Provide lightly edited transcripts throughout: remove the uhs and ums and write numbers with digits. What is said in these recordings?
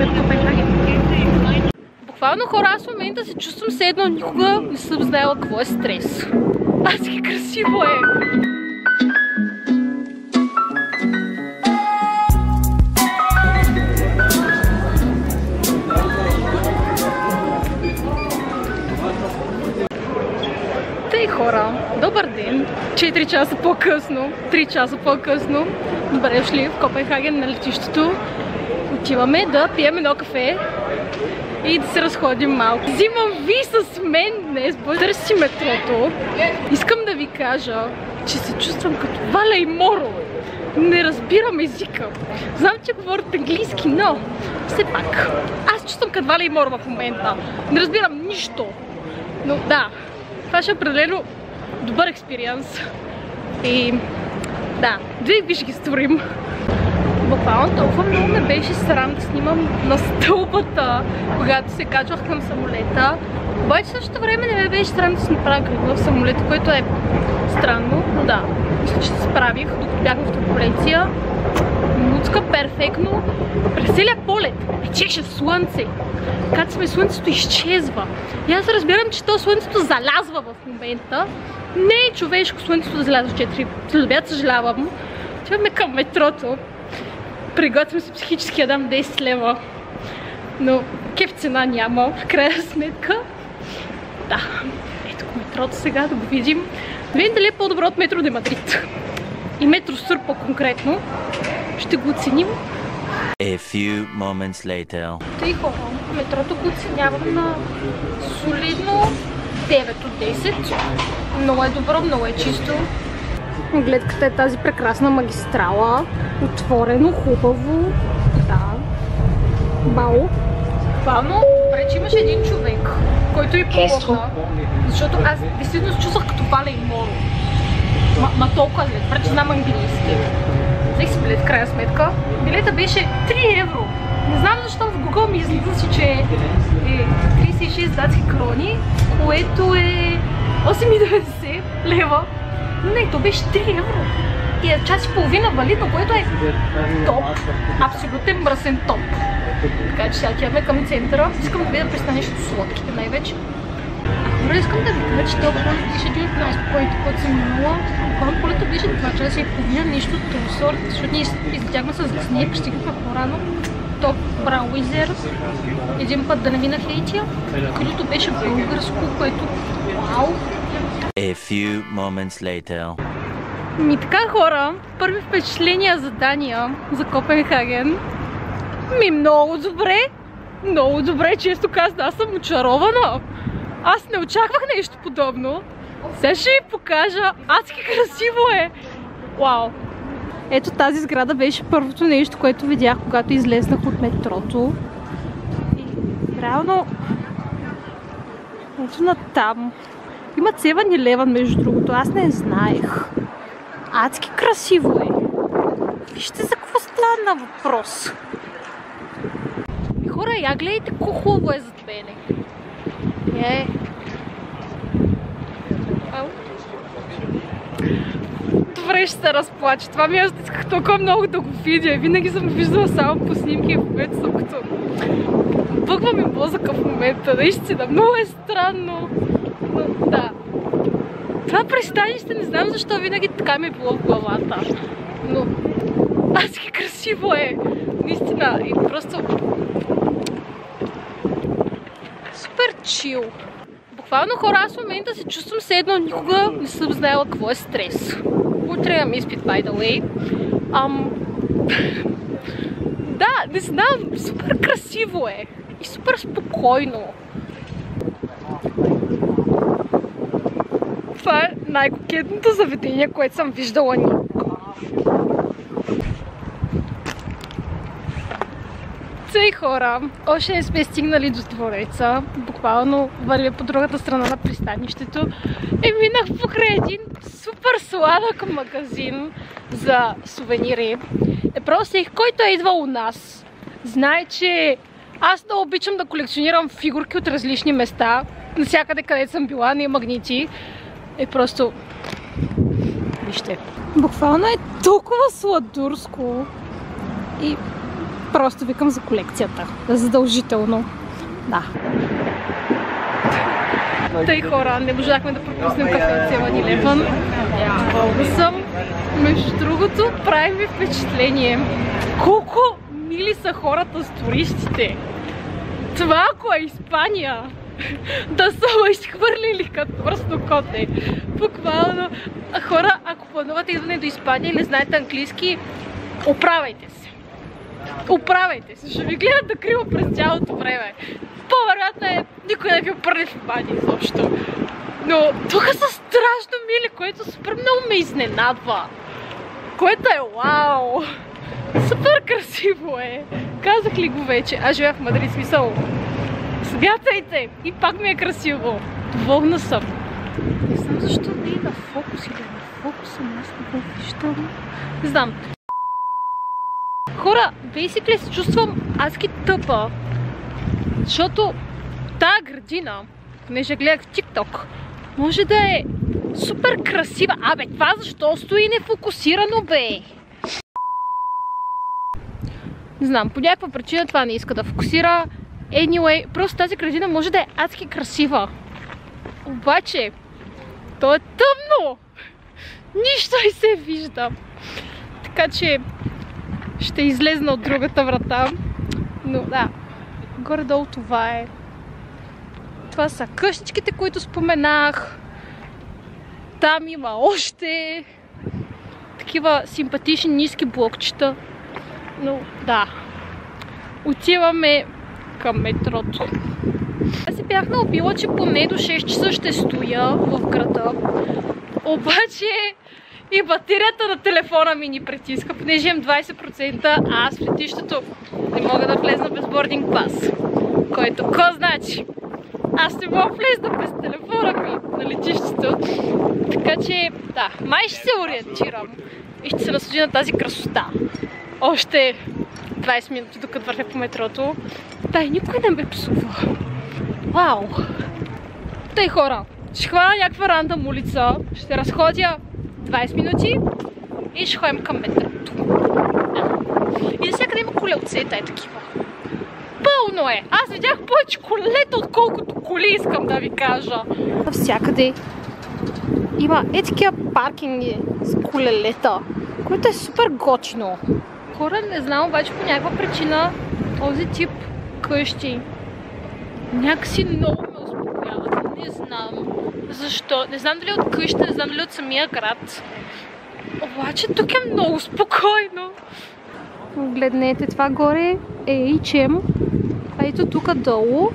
в Копенхаген. Буквално хора, аз в момента се чувствам все едно никога не съм знаела какво е стрес. Адски красиво е! Тъй хора, добър ден! 4 часа по-късно, 3 часа по-късно, добре дошли в Копенхаген на летището. Отиваме да пием едно кафе и да се разходим малко. Взимам ви с мен днес, търси метрото. Искам да ви кажа, че се чувствам като Валя и Моро. Не разбирам езика. Знам, че говорят английски, но все пак. Аз чувствам като Валя и Моро в момента. Не разбирам нищо. Но да, това ще е определено добър експириенс. И да, две ще ги сторим. Буквално толкова много ме беше срам да снимам на стълбата, когато се качвах към самолета. Обаче в същото време не ме беше срам да си направя кръгла в самолета, което е странно, но да, мисля, че се справих, докато бях в турбуленция. Муцка перфектно. През целия полет печеше слънце. Когато сме слънцето изчезва. И аз разбирам, че то слънцето залязва в момента. Не е човешко слънцето да залязва в 4. Следобед съжалявам. Отиваме към метрото. Приготвям се психически да дам 10 лева. Но кеф цена няма, в крайна сметка. Да, ето го метрото сега, да го видим. Да видим дали е по-добро от метро де Мадрид. И метро Сур по-конкретно. Ще го оценим. A few moments later. Тъй хора, метрото го оценявам на солидно 9 от 10. Много е добро, много е чисто. Гледката е тази прекрасна магистрала. Отворено, хубаво. Да. Бао. Бавно, добре, че имаше един човек, който ми помогна. Защото аз действително се чувствах като Валя и Моро. Ма толкова зле, добре, че знам английски. Взех си билет в крайна сметка. Билета беше 3 евро. Не знам защо в Google ми излизаше, че е 36 датски крони, което е 8,90 лева. Не, то беше 3 евро. И е час и половина валидно, което е топ. Абсолютен мръсен топ. Така че сега отиваме към центъра. Искам да видя пристанището сладките най-вече. Хора, искам да ви кажа, че това полет беше един от най-спокойните, който съм минала. Буквално полета беше 2 часа и половина, нещо от този сорт, защото ние излетяхме с закъснение, пристигнахме по-рано. Топ Брауизер. Един път да не минах Ейтия. Крилото беше българско, което вау! A few moments later. Ми така хора, първи впечатления за Дания, за Копенхаген. Ми много добре, често казано, аз съм очарована. Аз не очаквах нещо подобно. Сега ще ви покажа, адски красиво е! Вау! Ето тази сграда беше първото нещо, което видях, когато излезнах от метрото. И реално... Ето натам. Има Цеван Леван, между другото, аз не знаех. Адски красиво е. Вижте за какво стана въпрос. И хора, я гледайте колко хубаво е зад мене. Добре, ще се разплача. Това ми аз исках толкова много да го видя. Винаги съм виждала само по снимки и в момента съм като... Бъгва ми мозъка в момента. Наистина, много е странно. Но да. Това пристанище не знам защо винаги така ми е било в главата. Но адски красиво е. Наистина. И просто... Супер чил. Буквално хора, аз в момента се чувствам все едно никога не съм знаела какво е стрес. Утре имам изпит, by the way. Да, не знам, супер красиво е. И супер спокойно. Това е най-кокетното заведение, което съм виждала никога. Цей хора, още не сме стигнали до двореца. Буквално вървя по другата страна на пристанището и минах покрай един супер сладък магазин за сувенири. Просто който е идвал у нас знае, че аз много обичам да колекционирам фигурки от различни места. Навсякъде, където съм била, не магнити. Просто... Вижте. Буквално е толкова сладурско. И Просто викам за колекцията. Задължително. Да. Тъй хора, не можахме да пропуснем кафе 7-Eleven. Болна съм. Между другото, прави ми впечатление. Колко мили са хората с туристите. Това ако е Испания, да са изхвърлили като пръсно коте. Буквално, хора, ако планувате идване до Испания и не знаете английски, оправяйте се. Оправяйте се, ще ви гледат да криво през цялото време. По-вероятно е никой не ви обърне внимание изобщо. Но тук са страшно мили, което супер много ме изненадва. Което е вау! Супер красиво е! Казах ли го вече? Аз живея в Мадрид, смисъл. Смятайте! И пак ми е красиво. Доволна съм. Не знам защо не е на фокус или на фокуса, но аз не го виждам. Не знам. Хора, basically се чувствам адски тъпа. Защото тая градина, понеже гледах в TikTok, може да е супер красива. Абе, това защо стои нефокусирано, бе? Не знам, по някаква причина това не иска да фокусира. Anyway, просто тази градина може да е адски красива. Обаче, то е тъмно. Нищо не се вижда. Така че ще излезна от другата врата. Но да, горе-долу това е. Това са къщичките, които споменах. Там има още такива симпатични ниски блокчета. Но да, отиваме към метрото. Аз си бях наубила, че поне до 6 часа ще стоя в града. Обаче и батерията на телефона ми ни притиска, понеже имам 20%, а аз в летището не мога да влезна без бординг пас. Което ко значи? Аз не мога влезна без телефона ми на летището. Така че, да, май ще се ориентирам и ще се насладя на тази красота. Още 20 минути докато вървя по метрото. Да, и никой не ме псува. Вау! Тъй хора, ще хвана някаква рандъм улица, ще разходя 20 минути и ще ходим към метрото. И навсякъде има колелцета и такива. Пълно е! Аз видях повече колета, отколкото коли, искам да ви кажа. Навсякъде има такива паркинги с колелета, което е супер готино. Хора, не знам, обаче по някаква причина този тип къщи някакси много ме успокояват. Не знам защо. Не знам дали от къща, не знам дали от самия град. Обаче тук е много спокойно. Гледнете, това горе е H&M. А ето тук долу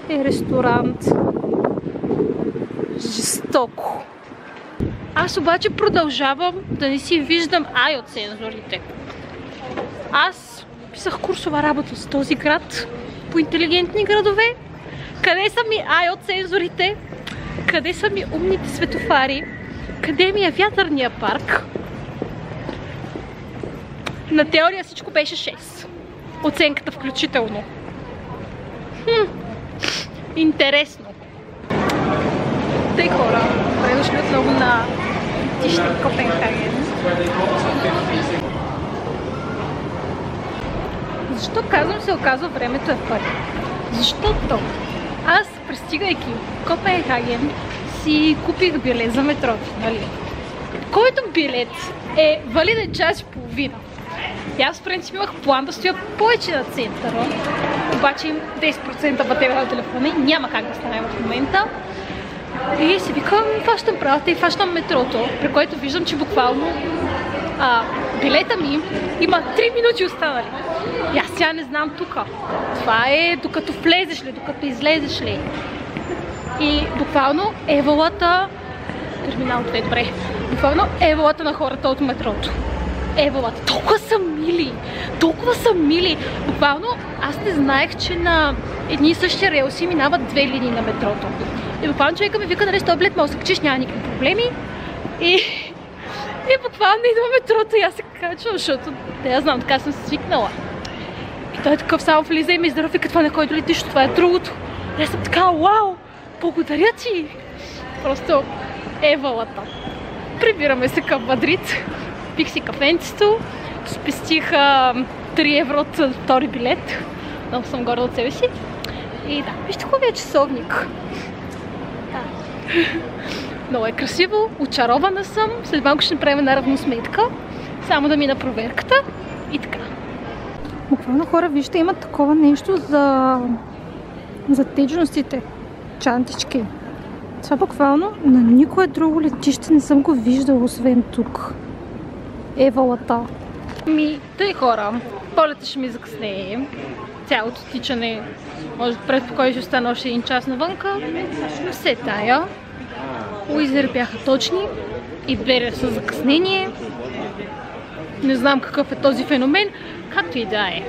е ресторант. Жестоко. Аз обаче продължавам да не си виждам IoT сензорите. Аз писах курсова работа с този град по интелигентни градове. Къде са ми IoT сензорите? Къде са ми умните светофари? Къде ми е вятърния парк? На теория всичко беше 6. Оценката включително. Интересно. Тъй хора, дошли отново на летище Копенхаген. Защо казвам се оказва времето е пари? Защото аз, пристигайки в Копенхаген, си купих билет за метрото, нали? Който билет е валиден час и половина. И аз в принцип имах план да стоя повече на центъра, обаче им 10% батерия на телефона и няма как да стане в момента. И си викам, фащам правата и фащам метрото, при което виждам, че буквално билета ми има 3 минути останали. И аз сега не знам тука. Това е докато влезеш ли, докато излезеш ли. И буквално евалата... Терминал 2, добре. Буквално евалата на хората от метрото. Евалата. Толкова са мили. Толкова са мили. Буквално аз не знаех, че на едни и същи релси минават 2 линии на метрото. И буквално човека ми вика, нали, с този билет може да се качиш, няма никакви проблеми. И буквално идва метрото и аз се качвам, защото не я знам, така съм се свикнала. И той такъв само влиза и ми здрави, като това не кой до летището, това е другото. И аз съм така, вау, благодаря ти! Просто евалата. Прибираме се към Мадрид. Пих си кафенцето, Спестих 3 евро от втори билет. Много съм горда от себе си. И да, вижте хубавия часовник. Да. Много е красиво, очарована съм. След малко ще направим една равносметка. Само да мина проверката и така. Буквално хора, вижте, има такова нещо за течностите. Чантички. Това буквално на никое друго летище не съм го виждала, освен тук. Евалата. Тъй хора, полета ще ми закъснее. Цялото тичане, може да предпокоя, ще остане още 1 час навънка. Но все тая. Уизери бяха точни и Берия с закъснение. Не знам какъв е този феномен, както и да е.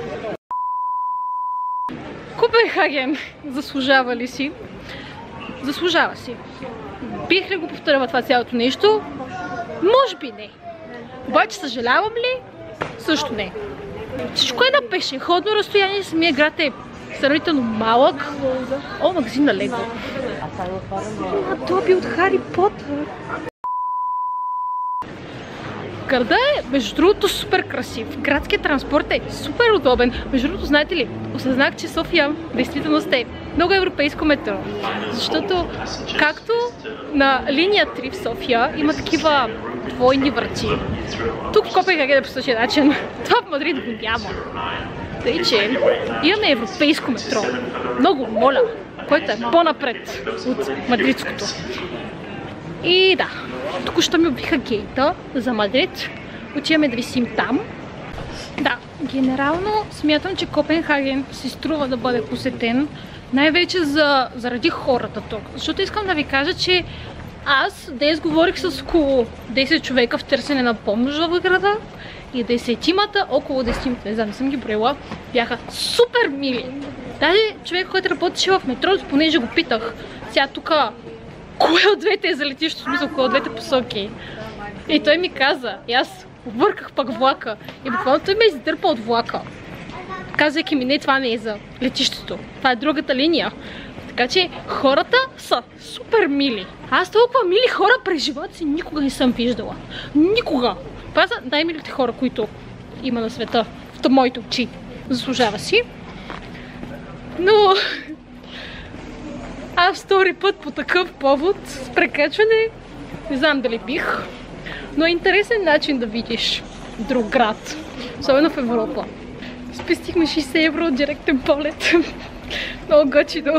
Копенхаген заслужава ли си? Заслужава си. Бих ли го повторила това цялото нещо? Може би не. Обаче съжалявам ли? Също не. Всичко е на пешеходно разстояние, самия град е сравнително малък. О, магазин на Лего. Тоби от Хари Потър. Града е, между другото, супер красив. Градският транспорт е супер удобен. Между другото, знаете ли, осъзнах, че София действително е много европейско метро. Защото, както на линия 3 в София има такива двойни врати. Тук в Копенхаген е по същия начин. Това в Мадрид го няма. Тъй, че имаме европейско метро. Много моля, което е по-напред от мадридското. И да, току-що ми обвиха гейта за Мадрид. Отиваме да висим там. Да, генерално смятам, че Копенхаген си струва да бъде посетен. Най-вече заради хората тук. Защото искам да ви кажа, че аз днес говорих с около 10 човека в търсене на помощ в града. И 10-тимата, около 10-тимата, не знам, не съм ги броила, бяха супер мили. Даже човек, който работеше в метрото, понеже го питах, сега тук кое от двете е за летището, в смисъл, кое от двете посоки. И той ми каза, и аз обърках пак влака. И буквално той ме издърпа от влака. Казвайки ми, не, това не е за летището, това е другата линия. Така че хората са супер мили. Аз толкова мили хора през живота си никога не съм виждала. Никога! Това са най-милите хора, които има на света, в моите очи. Заслужава си. Но аз втори път по такъв повод с прекачване, не знам дали бих, но е интересен начин да видиш друг град, особено в Европа. Спестихме 60 евро от директен полет. Много готино.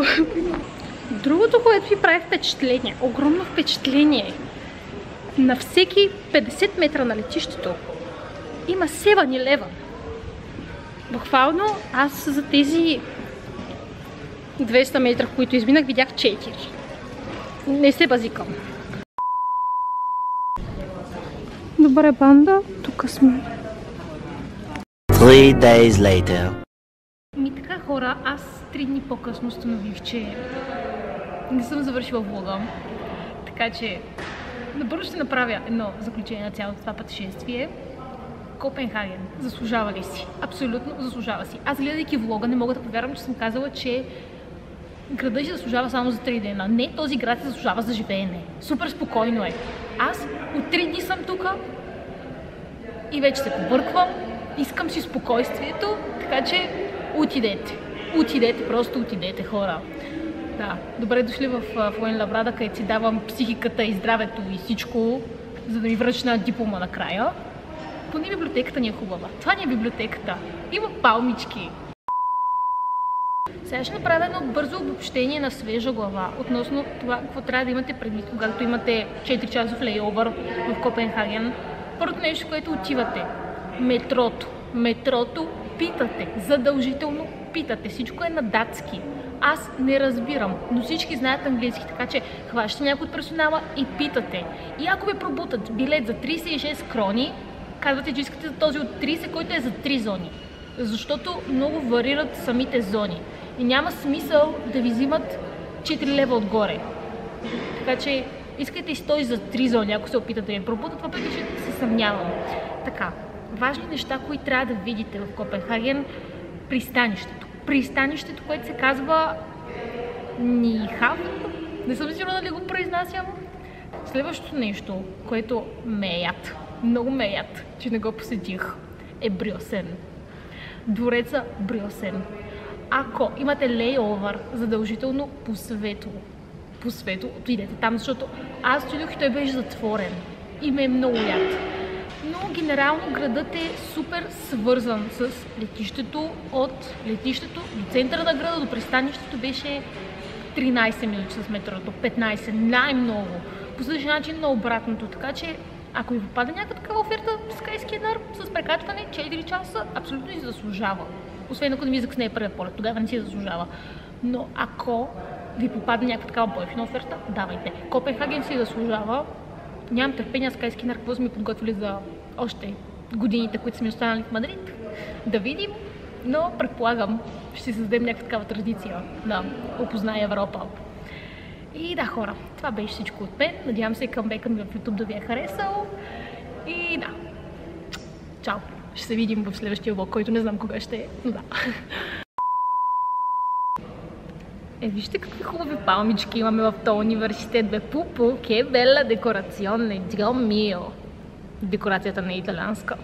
Другото, което ми прави впечатление, огромно впечатление, на всеки 50 метра на летището има 7-Eleven. Буквално аз за тези 200 метра, в които изминах, видях 4. Не се базикам. Добре, банда, тук сме. 3 days later. Така, хора, аз 3 дни по-късно установих, че не съм завършила влога. Така че набързо ще направя едно заключение на цялото това пътешествие. Копенхаген заслужава ли си? Абсолютно заслужава си. Аз, гледайки влога, не мога да повярвам, че съм казала, че градът ще заслужава само за 3 дена. Не, този град се заслужава за живеене. Супер спокойно е. Аз от 3 дни съм тук и вече се побърквам. Искам си спокойствието, така че отидете. Отидете, просто отидете, хора. Да, добре дошли в Фуенлабрада, където си давам психиката и здравето и всичко, за да ми връчна диплома накрая. Поне библиотеката ни е хубава. Това ни е библиотеката. Има палмички. Сега ще направя едно бързо обобщение на свежа глава относно това, какво трябва да имате предвид, когато имате 4 часов лейовър в Копенхаген. Първото нещо, което отивате. Метрото. Метрото питате. Задължително питате. Всичко е на датски. Аз не разбирам, но всички знаят английски, така че хващате някой от персонала и питате. И ако ви пробутат билет за 36 крони, казвате, че искате за този от 30, който е за 3 зони. Защото много варират самите зони. И няма смисъл да ви взимат 4 лева отгоре. Така че искайте и 100 за 3 зони, ако се опитате да ви пробутат, въпреки че се съмнявам. Така, важни неща, които трябва да видите в Копенхаген: пристанището. Пристанището, което се казва Нихав. Не съм сигурна дали го произнасям. Следващото нещо, което ме е яд, много ме е яд, че не го посетих, е Брюсен. Двореца Брюсен. Ако имате лейовър, задължително по свето, отидете там, защото аз отидох и той беше затворен и ме е много яд. Но генерално градът е супер свързан с летището. От летището до центъра на града, до пристанището беше 13 минути с метрото, 15, най-много. По същия начин на обратното, така че ако ви попада някаква такава оферта в Skyscanner с прекачване 4 часа, абсолютно си заслужава. Освен ако не ви закъснее първият полет, тогава не си заслужава. Но ако ви попадне някаква такава по-евтина оферта, давайте. Копенхаген си заслужава. Нямам търпение с Skyscanner, какво сме подготвили за още годините, които сме останали в Мадрид. Да видим, но предполагам, ще си създадем някаква такава традиция да опознае Европа. И да, хора, това беше всичко от мен. Надявам се къмбекът ми в YouTube да ви е харесал. И да, чао! Ще се видим в следващия влог, който не знам кога ще е, но да. Вижте какви хубави палмички имаме в този университет, бе. Пупу, ке бела декорационна, Дио мио. Декорацията не е италианска.